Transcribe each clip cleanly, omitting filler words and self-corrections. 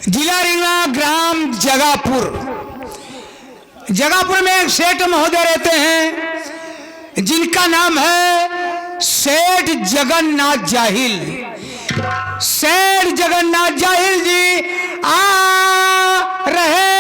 जिला रीवा, ग्राम जगापुर। जगापुर में एक सेठ महोदय रहते हैं जिनका नाम है सेठ जगन्नाथ जाहिल। सेठ जगन्नाथ जाहिल जी आ रहे हैं।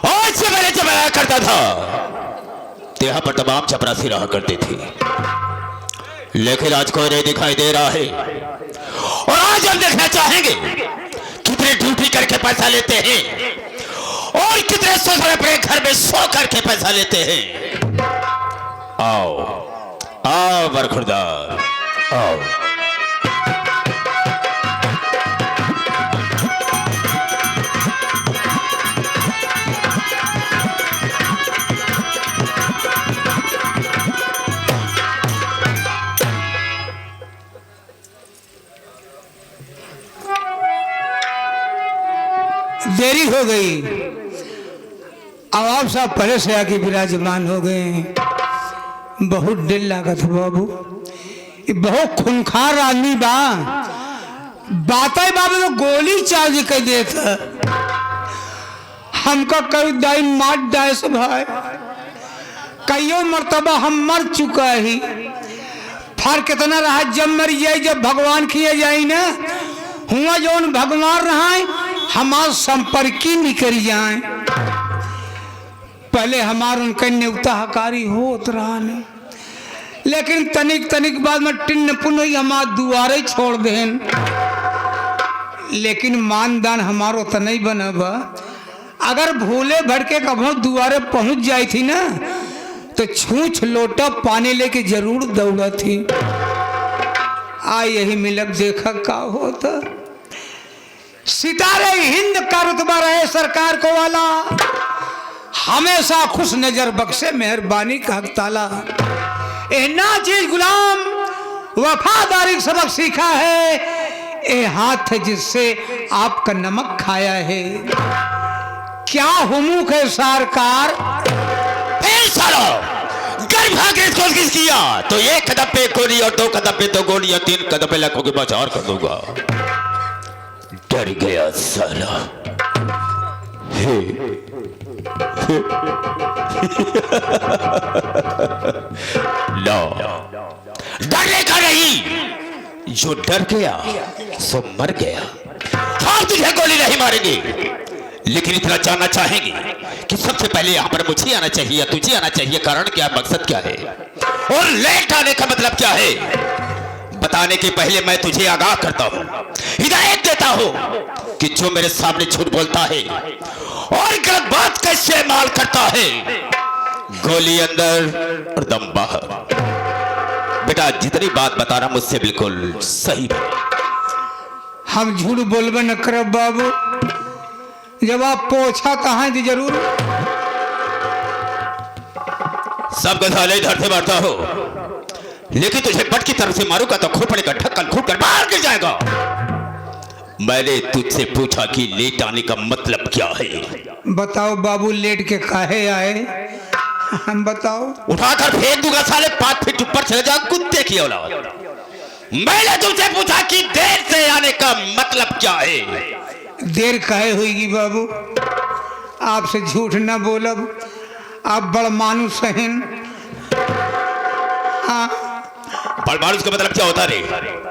आज से पहले जब आया करता था तो यहाँ पर तमाम चपरासी रहा करते थे, लेकिन आज कोई नहीं दिखाई दे रहा है। और आज हम देखना चाहेंगे कितने ड्यूटी करके पैसा लेते हैं और कितने सो अपने घर में सो करके पैसा लेते हैं। आओ आओ बरखुरदार आओ। देरी हो गई, अब आप सब पहले से आके विराजमान हो गए। बहुत दिल लागत बाबू, बहुत खूंखार आदमी बा। बातें बाबू तो गोली चार्ज कर देता हमका कई दाई मार दाए से भाई। कईयों मर्तबा हम मर चुका ही, फर्क कितना रहा जब मर जाए जब भगवान किए जाए ना हुआ जौन भगवान रहा हमार संपर्की निकल जाए। पहले हमार उनका न्योता हकारी होत रहा ने, लेकिन तनिक तनिक बाद में टिन्न पुनः हमार दुआरे छोड़ देन। लेकिन मानदान हमारो तो नहीं बनबा। अगर भूले भड़के कभो दुआरे पहुंच जाई थी ना तो छूछ लोटा पानी लेके जरूर दौड़ा थी। आ यही मिलक देखा का होता। सितारे हिंद का रुतबा रहे सरकार को वाला, हमेशा खुश नजर बख्शे मेहरबानी का हक ताला। ना चीज गुलाम वफादारी सबक सीखा है, ए हाथ जिससे आपका नमक खाया है। क्या हुमूक है सरकार। कोशिश किया तो एक कदम पे गोली और दो कदम पे दो गोली और तीन कदम पे लाखों के बचाव कर दूंगा। डर गया साला। नो डरने का नहीं, जो डर गया सो मर गया। हम तुझे गोली नहीं मारेंगे, लेकिन इतना जानना चाहेंगे कि सबसे पहले यहाँ पर मुझे आना चाहिए या तुझे आना चाहिए। कारण क्या, मकसद क्या है और लेट आने का मतलब क्या है, बताने के पहले मैं तुझे आगाह करता हूँ, हिदायत देता हूँ कि जो मेरे सामने झूठ बोलता है और गलत बात का इस्तेमाल करता है, गोली अंदर और दम बाहर। बेटा जितनी बात बता रहा मुझसे बिल्कुल सही है। हम झूठ बोलबे न करब बाबू, जब आप पोछा कहाँ थी जरूर सब गधाले इधर से मारता हो, लेकिन तुझे पट की तरफ से मारूंगा तो खूब पड़ेगा, ढक्कन खूब कर बाहर गिर जाएगा। मैंने तुझसे पूछा कि लेट आने का मतलब क्या है। बताओ बाबू, लेट के काहे आए? हम बताओ। उठाकर फेंक दूंगा साले, 5 फीट ऊपर चले जा कुत्ते की औलाद। मैंने तुमसे पूछा कि देर से आने का मतलब क्या है। देर काहे होगी बाबू? आपसे झूठ न बोलब, आप बड़ मानुस हैं। हाँ, बड़ मानुस का मतलब क्या होता रे?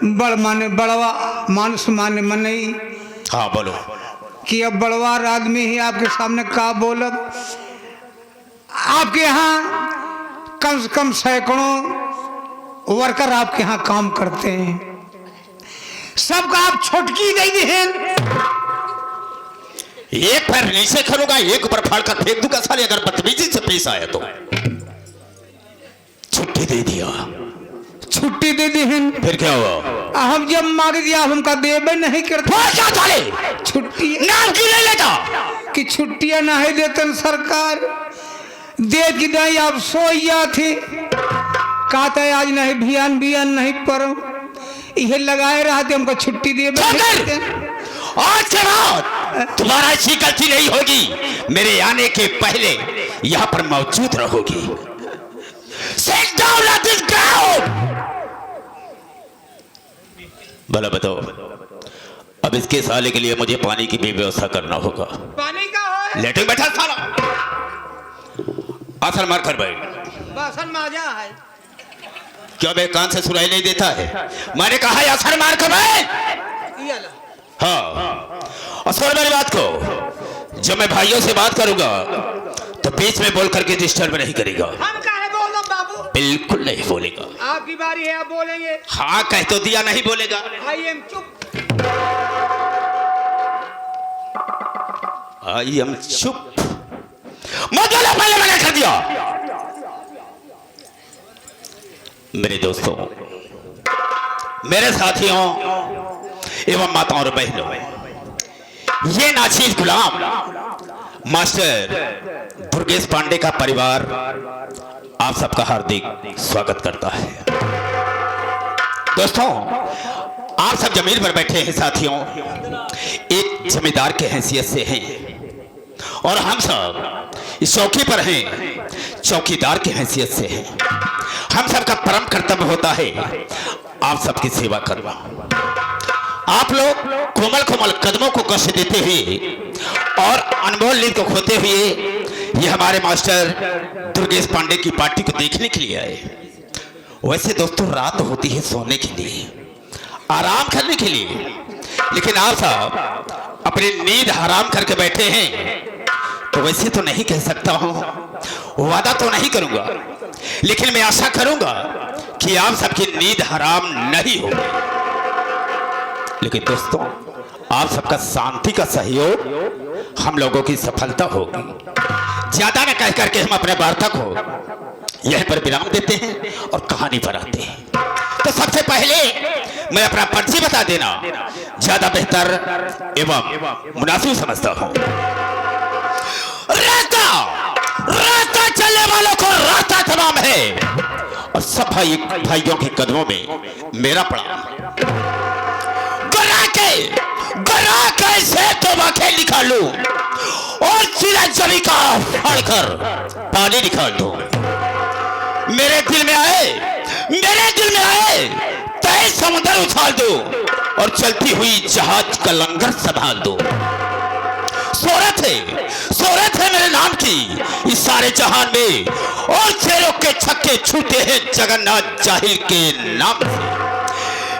बड़ माने बड़वा मानुस माने मनई। हाँ बोलो। कि अब बड़वार आदमी ही आपके सामने का बोलब। आपके यहाँ कम से कम सैकड़ों वर्कर आपके यहाँ काम करते हैं, सबका आप छुटकी दे दी हैं। एक पैर नीचे करूंगा, एक ऊपर फाड़कर फेंक दूंगा साले, अगर बदतमीजी से पेश आया तो। छुट्टी दे दिया। छुट्टी दे दी हैं, फिर क्या हुआ? हम जब मांग दिया हमका देबे नहीं करते। क्या साले छुट्टी नाम की ले लेता कि छुट्टियां नहीं देते सरकार। दे की दाई आप सोया थे, कहता है आज नहीं बियान बियान नहीं पढ़ो, ये लगाए रहते हमको छुट्टी दे। आज के बाद तुम्हारा ऐसी गलती नहीं होगी। मेरे आने के पहले यहाँ पर मौजूद रहोगी। Sit down at this ground. भला बताओ, अब इसके साले के लिए मुझे पानी की भी व्यवस्था करना होगा। पानी का हो? लेटे बैठा साला, आसन मार कर बैठ। बासन माजा है। क्या मैं कान से सुनाई नहीं देता है? मैंने कहा है आसन मार कर बैठ। ये ला। हाँ, और सुन मेरी बात को, जब मैं भाइयों से बात करूंगा तो बीच में बोल करके डिस्टर्ब नहीं करेगा। हम काहे बोलो बाबू? बिल्कुल नहीं बोलेगा। आपकी बारी है, आप बोलेंगे। हाँ कह तो दिया, नहीं बोलेगा। आई एम चुप। आई एम चुप मत बोलो, पहले मैंने कर दिया। मेरे दोस्तों, मेरे साथियों एवं माताओं और बहनों, ये नाचीज गुलाम मास्टर दुर्गेश पांडे का परिवार आप सबका हार्दिक स्वागत करता है। दोस्तों, आप सब जमीन पर बैठे हैं साथियों, एक जमींदार के हैसियत से हैं, और हम सब इस चौकी पर हैं चौकीदार की हैसियत से हैं। हम सबका परम कर्तव्य होता है आप सबकी सेवा करना। आप लोग कोमल कोमल कदमों को कष्ट देते हुए और अनमोल नींद को खोते हुए ये हमारे मास्टर दुर्गेश पांडे की पार्टी को देखने के लिए आए। वैसे दोस्तों, रात होती है सोने के लिए, आराम करने के लिए, लेकिन आप सब अपनी नींद हराम करके बैठे हैं। तो वैसे तो नहीं कह सकता हूं, वादा तो नहीं करूंगा, लेकिन मैं आशा करूंगा कि आप सबकी नींद हराम नहीं होगी। लेकिन दोस्तों, आप सबका शांति का सहयोग हम लोगों की सफलता होगी। ज्यादा न कह करके हम अपने वार्ता को यहीं पर विराम देते हैं और कहानी पर आते हैं। तो सबसे पहले मैं अपना परिचय बता देना ज्यादा बेहतर एवं मुनासिब समझता हूं। रास्ता चलने वालों को रास्ता तमाम है, और सब भाइयों के कदमों में मेरा प्रणाम। गरा के से तो बाके निकालू और सीधा जमी का फाड़कर पानी निकाल दो। मेरे दिल में आए तय समुद्र उछाल दो और चलती हुई जहाज का लंगर संभाल दो। शोहरत है मेरे नाम की इस सारे जहान में, और शेरों के छक्के छूटे हैं जगन्नाथ जाहिर के नाम से।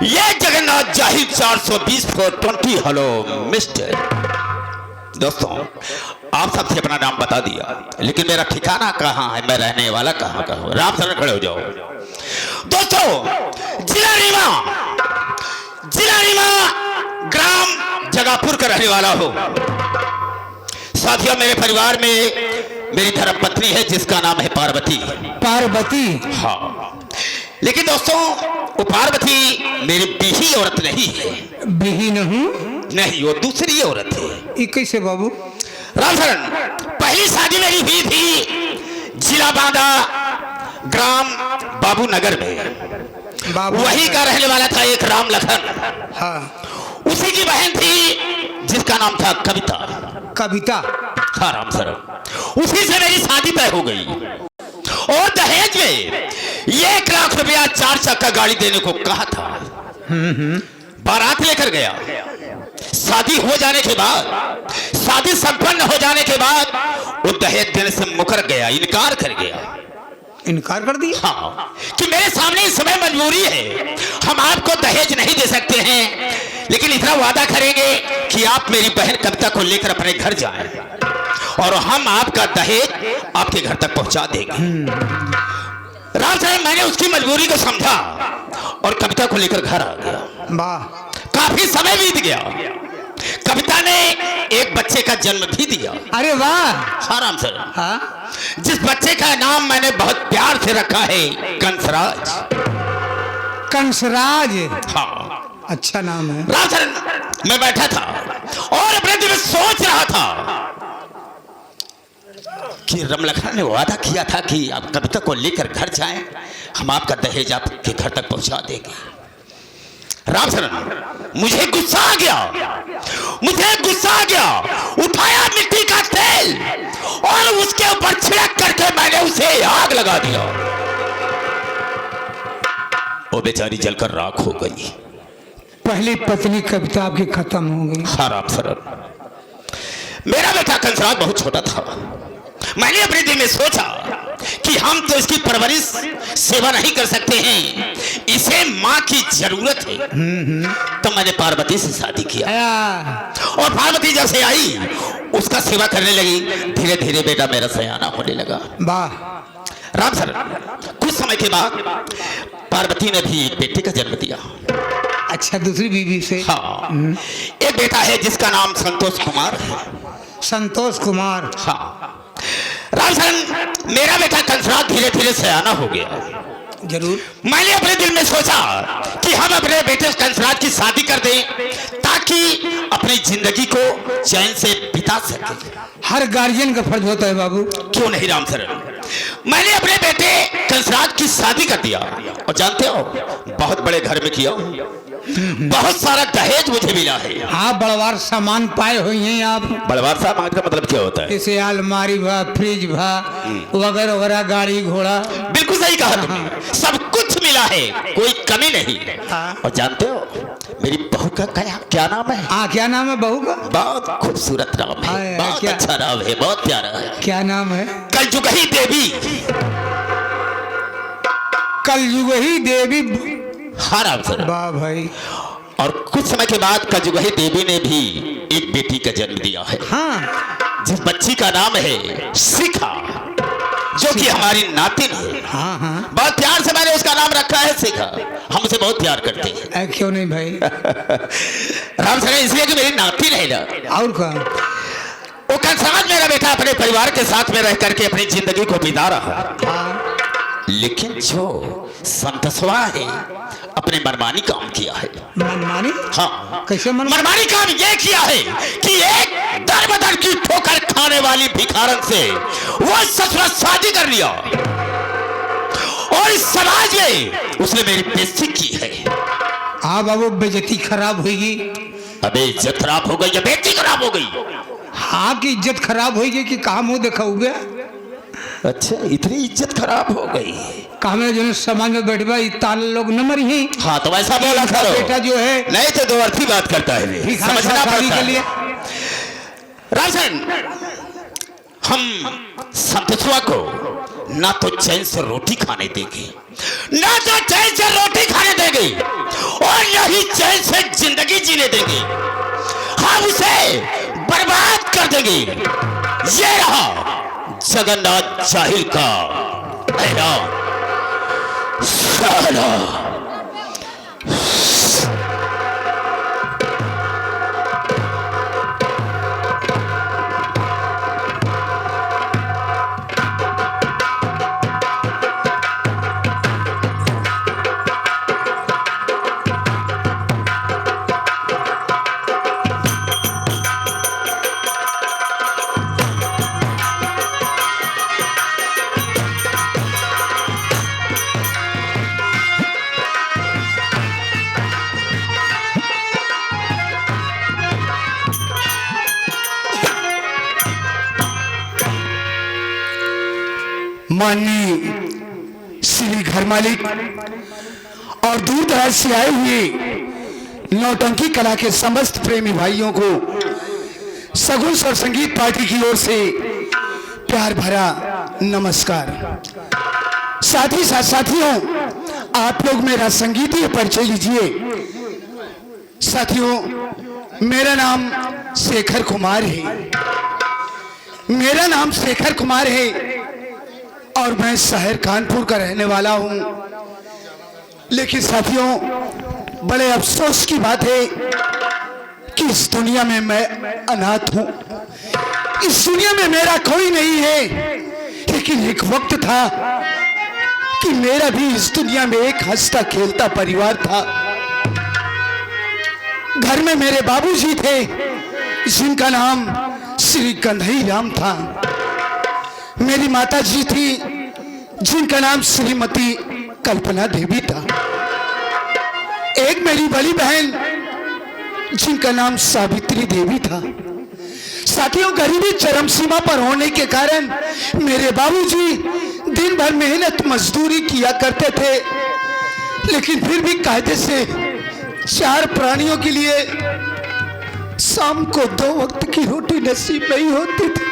ये जगन्नाथ जाहिर 420/20। Hello mister. दोस्तों, आप सबसे अपना नाम बता दिया, लेकिन मेरा ठिकाना कहाँ है, मैं रहने वाला कहाँ का हूँ? राम शरण खड़े हो जाओ। दोस्तों, जिला रीवा ग्राम जगापुर का रहने वाला हूँ। साथियों, मेरे परिवार में मेरी धर्मपत्नी है जिसका नाम है पार्वती। हाँ, लेकिन दोस्तों, वो पार्वती मेरी बीही औरत नहीं है। बीही नहीं, वो दूसरी औरत है। ये कैसे बाबू? रामशरण, पहली शादी मेरी हुई थी जिला बांदा ग्राम बाबू नगर में। बाबू वही का रहने वाला था एक राम लखन। हाँ। उसी की बहन थी जिसका नाम था कविता। कविता। हाँ राम सर, उसी से मेरी शादी तय हो गई और दहेज में 1 लाख रुपया 4 चक्का गाड़ी देने को कहा था। बारात लेकर गया। शादी हो जाने के बाद, शादी संपन्न हो जाने के बाद वो दहेज देने से मुकर गया, इनकार कर गया। इनकार कर दिया? हाँ, कि मेरे सामने इस समय मजबूरी है, हम आपको दहेज नहीं दे सकते हैं, लेकिन इतना वादा करेंगे कि आप मेरी बहन कविता को लेकर अपने घर जाएं और हम आपका दहेज आपके घर तक पहुंचा देंगे। राम साहब, मैंने उसकी मजबूरी को समझा और कविता को लेकर घर आ गया। वाह। काफी समय बीत गया। कविता ने एक बच्चे का जन्म भी दिया। अरे वाह। हाँ राम सर। हाँ? जिस बच्चे का नाम मैंने बहुत प्यार से रखा है कंसराज। कंसराज। हाँ, अच्छा नाम है। राम सर, मैं बैठा था और अपने दिल में सोच रहा था कि रमलखन ने वादा किया था कि आप कविता को लेकर घर जाएं, हम आपका दहेज आपके घर तक पहुंचा देंगे। राम सरन, मुझे गुस्सा आ गया, उठाया मिट्टी का तेल और उसके ऊपर छिड़क करके मैंने उसे आग लगा दिया। वो बेचारी जलकर राख हो गई। पहली पत्नी कविता आपकी खत्म हो गई। हाँ राम सरन, मेरा बेटा कंसराज बहुत छोटा था। मैंने अपने दिल में सोचा कि हम तो इसकी परवरिश सेवा नहीं कर सकते हैं, इसे माँ की जरूरत है। तो मैंने पार्वती से शादी किया और पार्वती जब से आई उसका सेवा करने लगी। धीरे धीरे बेटा मेरा सयाना होने लगा। वाह। राम सर, कुछ समय के बाद पार्वती ने भी एक बेटे का जन्म दिया। अच्छा, दूसरी बीवी से? हाँ, एक बेटा है जिसका नाम संतोष कुमार है। संतोष कुमार। हाँ राम सरन, मेरा बेटा कंसराज धीरे धीरे सयाना हो गया। जरूर। मैंने अपने दिल में सोचा कि हम अपने बेटे कंसराज की शादी कर दें ताकि अपनी जिंदगी को चैन से बिता सके। हर गार्जियन का फर्ज होता है बाबू। क्यों नहीं राम सरन, मैंने अपने बेटे कंसराज की शादी कर दिया और जानते हो बहुत बड़े घर में किया, बहुत सारा दहेज मुझे मिला है। हाँ, बड़वार सामान पाए हुए हैं आप। बड़वार सामान का मतलब क्या होता है? जैसे अलमारी भा, फ्रिज भा, वगैरह वगैरह, गाड़ी घोड़ा। बिल्कुल सही कहा तुमने, सब कुछ मिला है, कोई कमी नहीं। हाँ। और जानते हो मेरी बहू का क्या नाम है? हाँ, क्या नाम है बहू का? बहुत खूबसूरत नाम है, बहुत अच्छा नाम है, बहुत प्यारा है। क्या नाम है? कलयुगही देवी। कलयुगही देवी। हाँ राम सर। वाह भाई। और कुछ समय के बाद कलयुगही देवी ने भी एक बेटी का जन्म दिया है। हाँ। जिस बच्ची का नाम है शिखा, जो कि हमारी नातिन है। हाँ हाँ। बहुत प्यार से मैंने उसका नाम रखा है शिखा। हम उसे बहुत प्यार करते हैं। क्यों नहीं भाई? राम सर, इसलिए कि मेरी नातिन है ना। और क्या? वो कंसराज मेरा बेटा अपने परिवार के साथ में रह करके अपनी जिंदगी को बिता रहा है। हाँ। लेकिन जो संतसवा है अपने मनमानी काम किया है। मनमानी? हाँ। कैसे मनमानी काम ये किया है कि एक दर बदर की ठोकर खाने वाली भिखारन से वो ससुराल शादी कर लिया और इस समाज में उसने मेरी बेइज्जती की है। हाँ बाबू, बेइज्जती खराब होगी। अबे इज्जत खराब हो गई या बेइज्जती खराब हो गई? हाँ, की इज्जत खराब होगी कि कहा मुंह देखा हुआ? अच्छा, इतनी इज्जत खराब हो गई? कहा मैं जो समाज में बैठवा ताल लोग न मरी हैं। हाँ, तो वैसा बोला करो। बेटा जो है नहीं तो दो अर्थी बात करता है, समझना पड़ता के लिए। राजन, हम संतसुआ को ना तो चैन से रोटी खाने देंगे, ना तो चैन से रोटी खाने देंगे और न ही चैन से जिंदगी जीने देंगे। हम उसे बर्बाद कर देंगे। ये रहा जगन्नाथ जाहिल का ऐलान। साला माननीय श्री घर मालिक और दूर दराज से आए हुए नौटंकी कला के समस्त प्रेमी भाइयों को सगुन और संगीत पार्टी की ओर से प्यार भरा नमस्कार। साथ ही साथ साथियों, आप लोग मेरा संगीतीय परिचय लीजिए। साथियों, मेरा नाम शेखर कुमार है। मेरा नाम शेखर कुमार है और मैं शहर कानपुर का रहने वाला हूं। लेकिन साथियों, बड़े अफसोस की बात है कि इस दुनिया में मैं अनाथ हूं। इस दुनिया में मेरा कोई नहीं है। लेकिन एक वक्त था कि मेरा भी इस दुनिया में एक हंसता खेलता परिवार था। घर में मेरे बाबूजी थे जिनका नाम श्री कन्हई राम था। मेरी माता जी थी जिनका नाम श्रीमती कल्पना देवी था। एक मेरी बड़ी बहन जिनका नाम सावित्री देवी था। साथियों, गरीबी चरम सीमा पर होने के कारण मेरे बाबूजी दिन भर मेहनत मजदूरी किया करते थे, लेकिन फिर भी कायदे से 4 प्राणियों के लिए शाम को 2 वक्त की रोटी नसीब नहीं होती थी।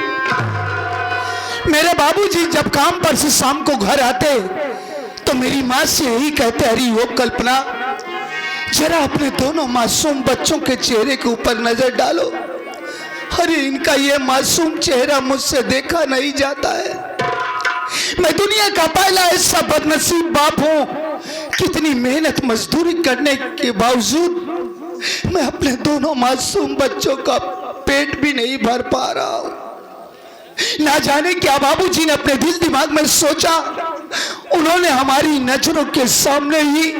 मेरे बाबूजी जब काम पर से शाम को घर आते तो मेरी माँ से यही कहते, अरे वो कल्पना, जरा अपने दोनों मासूम बच्चों के चेहरे के ऊपर नजर डालो। अरे इनका ये मासूम चेहरा मुझसे देखा नहीं जाता है। मैं दुनिया का पहला ऐसा बदनसीब बाप हूं, कितनी मेहनत मजदूरी करने के बावजूद मैं अपने दोनों मासूम बच्चों का पेट भी नहीं भर पा रहा हूं। ना जाने क्या बाबूजी ने अपने दिल दिमाग में सोचा, उन्होंने हमारी नजरों के सामने ही,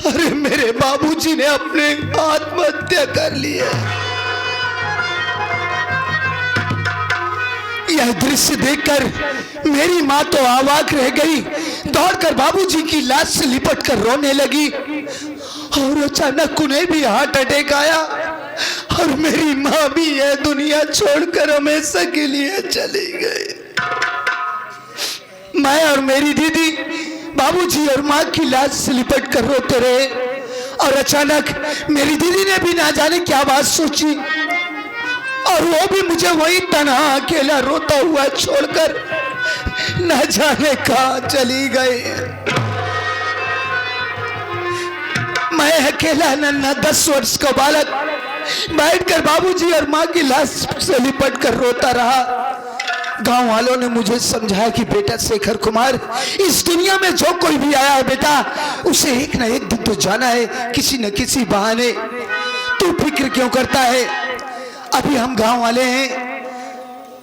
अरे मेरे बाबूजी ने अपने आत्महत्या कर ली है। यह दृश्य देखकर मेरी माँ तो अवाक रह गई। दौड़कर बाबूजी की लाश से लिपटकर रोने लगी और अचानक उन्हें भी हार्ट अटैक आया और मेरी माँ भी यह दुनिया छोड़कर हमेशा के लिए चली गई। मैं और मेरी दीदी बाबूजी और माँ की लाश से लिपट कर रोते रहे और अचानक मेरी दीदी ने भी ना जाने क्या बात सोची और वो भी मुझे वही तन्हा अकेला रोता हुआ छोड़कर न जाने कहां चली गई। मैं अकेला नन्हा 10 वर्ष का बालक बैठकर बाबूजी और माँ की लाश से लिपट कर रोता रहा। गांव वालों ने मुझे समझाया कि बेटा शेखर कुमार, इस दुनिया में जो कोई भी आया है बेटा, उसे एक न एक दिन तो जाना है, किसी न किसी बहाने। तू फिक्र क्यों करता है? अभी हम गांव वाले हैं,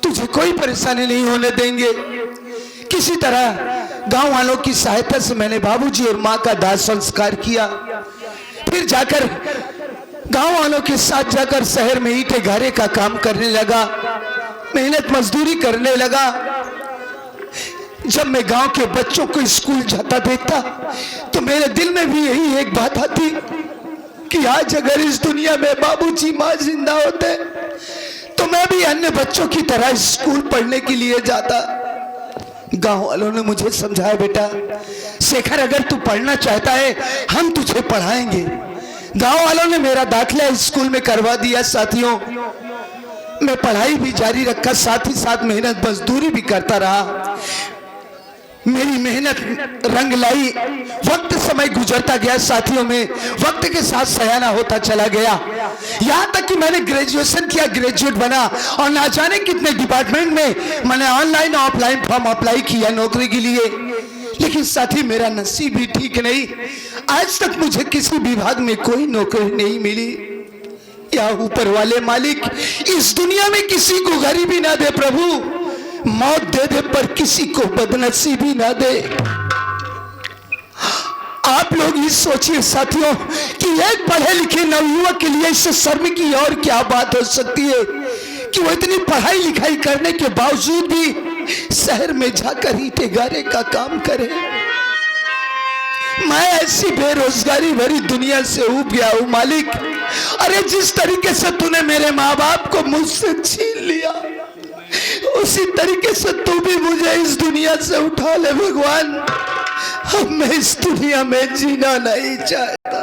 तुझे कोई परेशानी नहीं होने देंगे। किसी तरह गांव वालों की सहायता से मैंने बाबूजी और माँ का दाह संस्कार किया। फिर जाकर गांव वालों के साथ जाकर शहर में ईंटे गारे का काम करने लगा, मेहनत मजदूरी करने लगा। जब मैं गांव के बच्चों को स्कूल जाता देखता तो मेरे दिल में भी यही एक बात आती कि आज अगर इस दुनिया में बाबूजी माँ जिंदा होते तो मैं भी अन्य बच्चों की तरह स्कूल पढ़ने के लिए जाता। गांव वालों ने मुझे समझाया, बेटा शेखर, अगर तू पढ़ना चाहता है हम तुझे पढ़ाएंगे। गांव वालों ने मेरा दाखिला स्कूल में करवा दिया। साथियों, मैं पढ़ाई भी जारी रखा, साथ ही साथ मेहनत मजदूरी भी करता रहा। मेरी मेहनत रंग लाई। वक्त समय गुजरता गया साथियों, में वक्त के साथ सयाना होता चला गया। यहाँ तक कि मैंने ग्रेजुएशन किया, ग्रेजुएट बना और ना जाने कितने डिपार्टमेंट में मैंने ऑनलाइन ऑफलाइन फॉर्म अप्लाई किया नौकरी के लिए। लेकिन साथी, मेरा नसीब भी ठीक नहीं। आज तक मुझे किसी विभाग में कोई नौकरी नहीं मिली। या ऊपर वाले मालिक इस दुनिया में किसी को गरीबी ना दे प्रभु, मौत दे दे पर किसी को बदनसीबी ना दे। आप लोग ये सोचिए साथियों कि एक पढ़े लिखे नवयुवक के लिए इससे शर्म की और क्या बात हो सकती है कि वो इतनी पढ़ाई लिखाई करने के बावजूद भी शहर में जाकर ईंटे गारे का काम करे। मैं ऐसी बेरोजगारी भरी दुनिया से ऊब गया हूं मालिक। अरे जिस तरीके से तूने मेरे माँ बाप को मुझसे छीन लिया, उसी तरीके से तू भी मुझे इस दुनिया से उठा ले भगवान। अब मैं इस दुनिया में जीना नहीं चाहता।